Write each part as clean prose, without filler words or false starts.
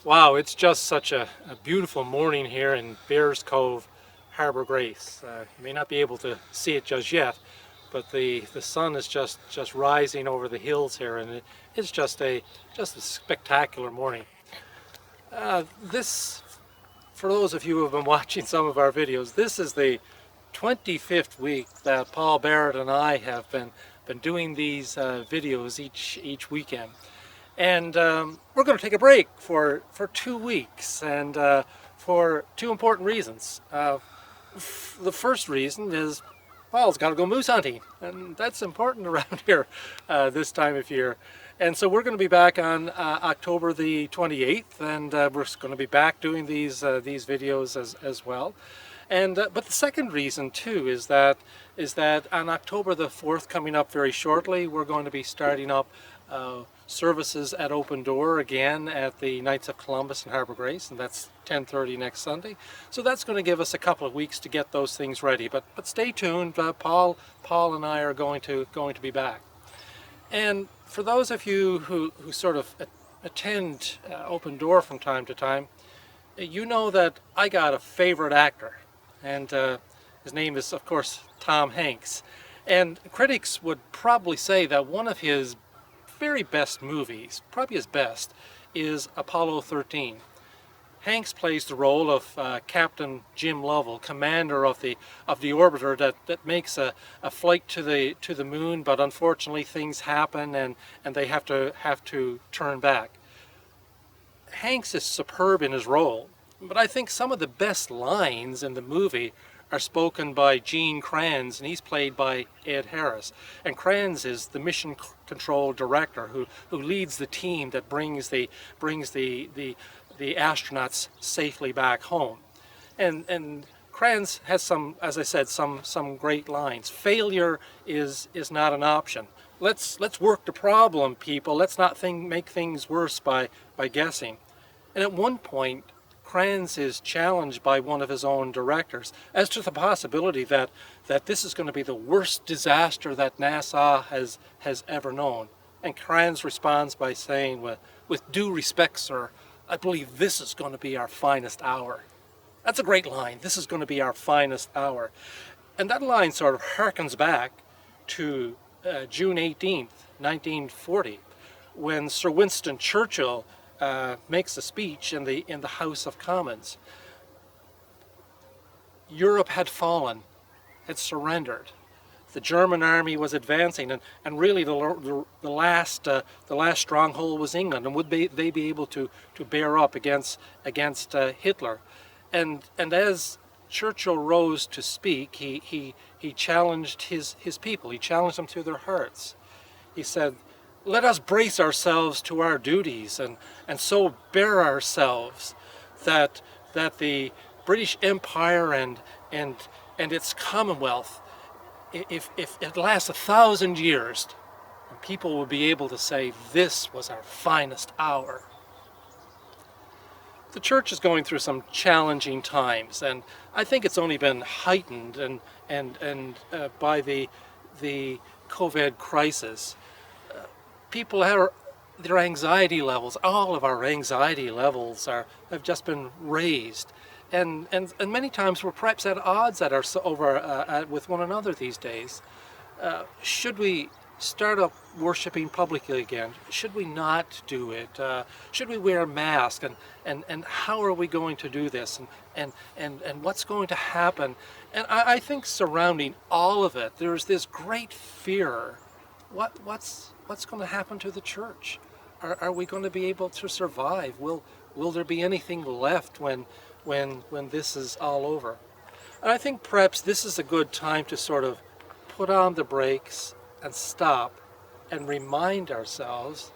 Wow, it's just such a beautiful morning here in Bears Cove, Harbour Grace. You may not be able to see it just yet, but the sun is just rising over the hills here, and it's just a spectacular morning. This, for those of you who have been watching some of our videos, this is the 25th week that Paul Barrett and I have been doing these videos each weekend. And we're going to take a break for 2 weeks, and for two important reasons. The first reason is Paul's got to go moose hunting, and that's important around here this time of year. And so we're going to be back on October the 28th, and we're going to be back doing these videos as well. And but the second reason too is that on October the 4th, coming up very shortly, we're going to be starting up services at Open Door again at the Knights of Columbus in Harbour Grace, and that's 10:30 next Sunday. So that's going to give us a couple of weeks to get those things ready. But stay tuned. Paul and I are going to be back. And for those of you who sort of attend Open Door from time to time, you know that I got a favorite actor, and his name is, of course, Tom Hanks. And critics would probably say that one of his very best movies, probably his best, is Apollo 13. Hanks plays the role of Captain Jim Lovell, commander of the orbiter that makes a flight to the moon, but unfortunately things happen and they have to turn back. Hanks is superb in his role, but I think some of the best lines in the movie are spoken by Gene Kranz, and he's played by Ed Harris. And Kranz is the mission control director who leads the team that brings the astronauts safely back home. And Kranz has some, as I said, some great lines. Failure is not an option. Let's work the problem, people. Let's not make things worse by guessing. And at one point, Kranz is challenged by one of his own directors as to the possibility that this is going to be the worst disaster that NASA has ever known. And Kranz responds by saying, with due respect, sir, I believe this is going to be our finest hour. That's a great line. This is going to be our finest hour. And that line sort of harkens back to June 18th, 1940, when Sir Winston Churchill makes a speech in the House of Commons. Europe had fallen, had surrendered. The German army was advancing, and really the last stronghold was England. And would they be able to bear up against Hitler? And as Churchill rose to speak, he challenged his people. He challenged them to their hearts. He said, "Let us brace ourselves to our duties and so bear ourselves that the British Empire and its Commonwealth, if it lasts 1,000 years, people will be able to say this was our finest hour." The church is going through some challenging times, and I think it's only been heightened by the COVID crisis. People their anxiety levels, all of our anxiety levels have just been raised, and many times we're perhaps at odds with one another these days. Should we start up worshiping publicly again? Should we not do it? Should we wear a mask? And how are we going to do this? And what's going to happen? And I think surrounding all of it, there's this great fear. What's going to happen to the church? Are we going to be able to survive? Will there be anything left when this is all over? And I think perhaps this is a good time to sort of put on the brakes and stop and remind ourselves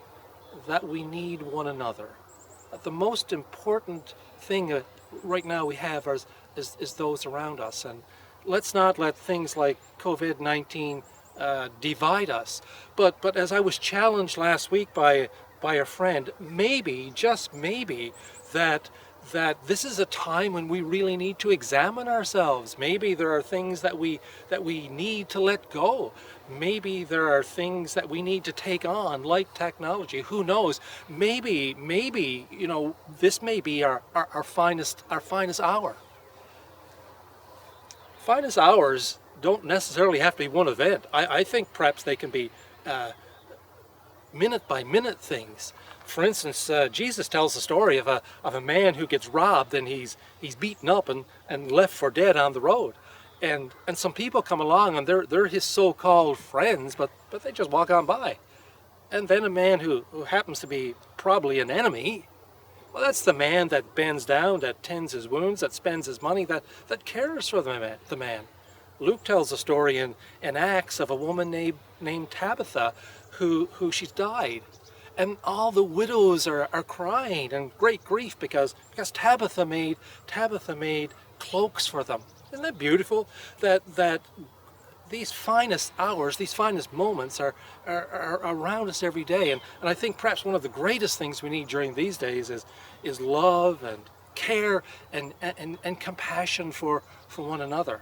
that we need one another. The most important thing right now we have is those around us. And let's not let things like COVID-19 divide us. But as I was challenged last week by a friend, maybe, just maybe, that this is a time when we really need to examine ourselves. Maybe there are things that we need to let go. maybe there are things that we need to take on, like technology. Who knows? Maybe, you know, this may be our finest hour. Finest hours don't necessarily have to be one event. I think perhaps they can be minute by minute things. For instance, Jesus tells the story of a man who gets robbed, and he's beaten up and left for dead on the road. And some people come along, and they're his so-called friends, but they just walk on by. And then a man who happens to be probably an enemy, well, that's the man that bends down, that tends his wounds, that spends his money, that cares for the man. Luke tells a story in Acts of a woman named Tabitha who she's died. And all the widows are crying in great grief because Tabitha made cloaks for them. Isn't that beautiful? That these finest hours, these finest moments are around us every day. And I think perhaps one of the greatest things we need during these days is love and care and compassion for one another.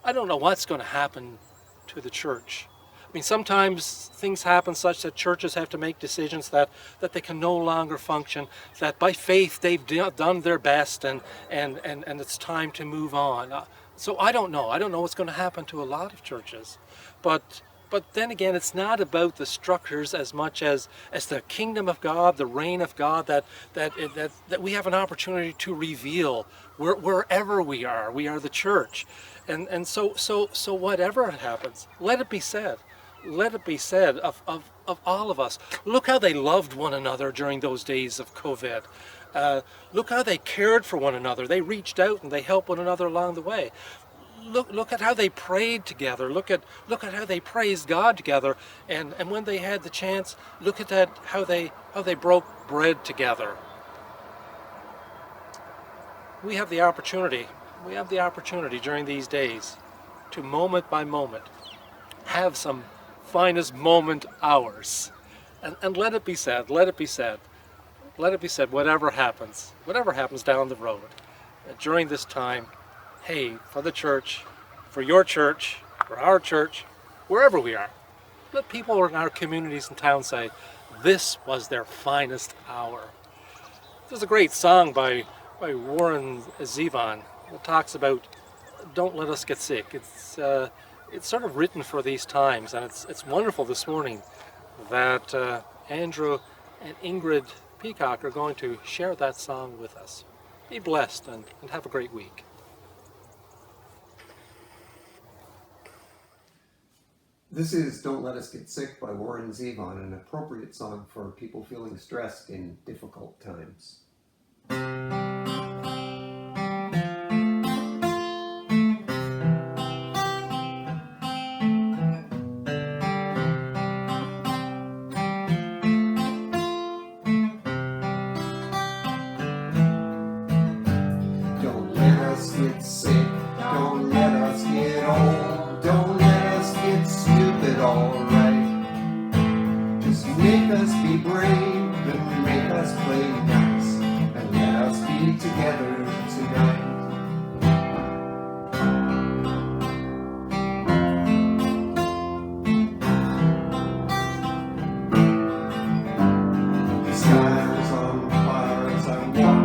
I don't know what's going to happen to the church. I mean, sometimes things happen such that churches have to make decisions that they can no longer function, that by faith they've done their best and it's time to move on. So I don't know. I don't know what's going to happen to a lot of churches. But then again, it's not about the structures as much as the kingdom of God, the reign of God that we have an opportunity to reveal wherever we are. We are the church. And so whatever happens, let it be said. Let it be said of all of us. Look how they loved one another during those days of COVID. Look how they cared for one another. They reached out and they helped one another along the way. Look at how they prayed together. Look at how they praised God together. And when they had the chance, look at that how they broke bread together. We have the opportunity during these days to moment by moment have some finest moment hours. And let it be said, whatever happens down the road, during this time, hey, for the church, for your church, for our church, wherever we are, let people in our communities and towns say, this was their finest hour. There's a great song by Warren Zevon that talks about don't let us get sick. It's sort of written for these times, and it's wonderful this morning that Andrew and Ingrid Peacock are going to share that song with us. Be blessed and have a great week. This is Don't Let Us Get Sick by Warren Zevon, an appropriate song for people feeling stressed in difficult times. Don't let us get sick, don't let us get old, don't let us get stupid, alright. Just make us be brave and make us play nice, and let us be together tonight. The sky is on fire as I walk